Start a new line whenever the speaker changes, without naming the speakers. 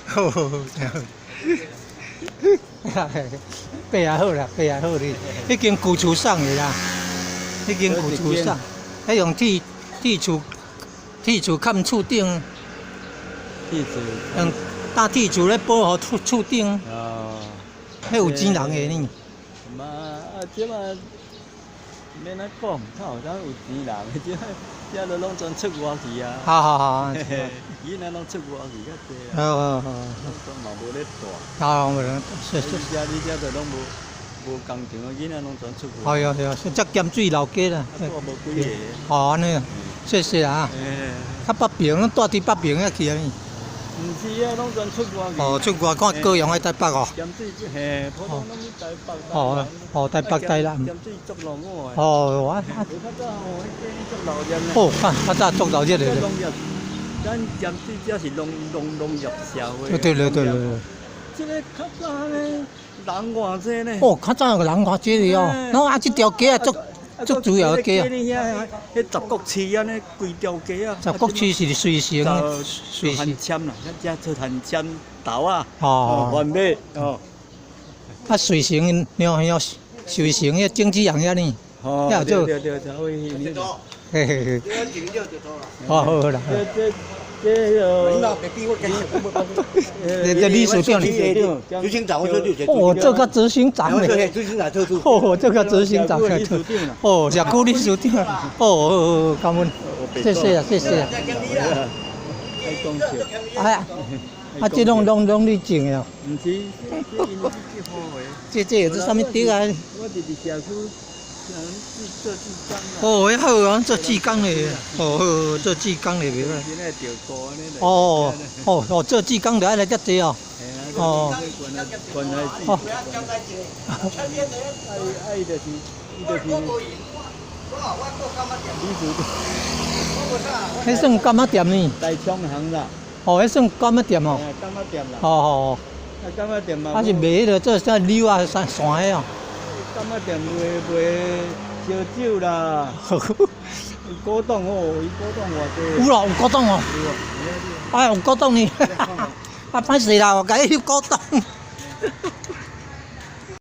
好，背也好啦，背也好哩。已经旧厝送的啦，已经旧厝送，迄用铁厝盖厝顶，
铁柱。
用搭铁柱咧保护厝顶，
哦。
迄有钱人的呢。
嘛即嘛免咱讲，好咱有钱人，即都拢全出外去啊。
好。
囡仔拢出外去较济啊。
好。
都嘛无咧带。
好，
你遮就拢无工厂啊，囡仔拢全出外。
系啊，这咸水老家啦。
我无几个。
哦，安尼啊，谢谢啊。较北平，咱住伫北平遐去啊。
毋是啊，拢全出外去。
哦，出外看高雄喺台北哦。
咸水嘿，普通拢去台北。
台北台南。
咸水足热我。
我。
较早吼，迄足热热咧。
哦，较早足热热咧。
咱咸水只是农业社会。
对。
即个较早咧，人偌济呢？
哦，较早个人偌济哩哦。然后啊，这条街啊，足主要的街啊。
迄十国市安尼规条街啊。
十国市是随行的，
随行签啦，咱遮做hành签豆啊。
哦。
番麦哦。
啊，随行了，随行迄经济行业呢。
哦。对，嘿。
好啦。
这
理事长，
执行长，
哦，这个执行长嘞，
执行长特殊，
哦，这个执行长，哦，社区理事长，哦，感恩，谢谢啊。哎呀，这拢你种的哦？
唔是，
这有啥物地啊？
我伫社区。做志工啦。
哦，好啊，做志工嘞，哦，做志工嘞，袂歹。
现在钓高安尼。
哦，做志工就爱来遮济哦。哦。哦。
伊就是
迄算干仔店呢？
大昌行啦。
哦，迄算干仔店哦。
干仔店啦。
哦。
干仔店嘛。
啊是卖迄个做啥柳啊、山的哦。
干仔店卖烧酒啦。有果冻哦，伊果冻偌济。
有啦，有果冻哦。哎，有果冻呢。啊，歹势啦，我甲伊翕果冻。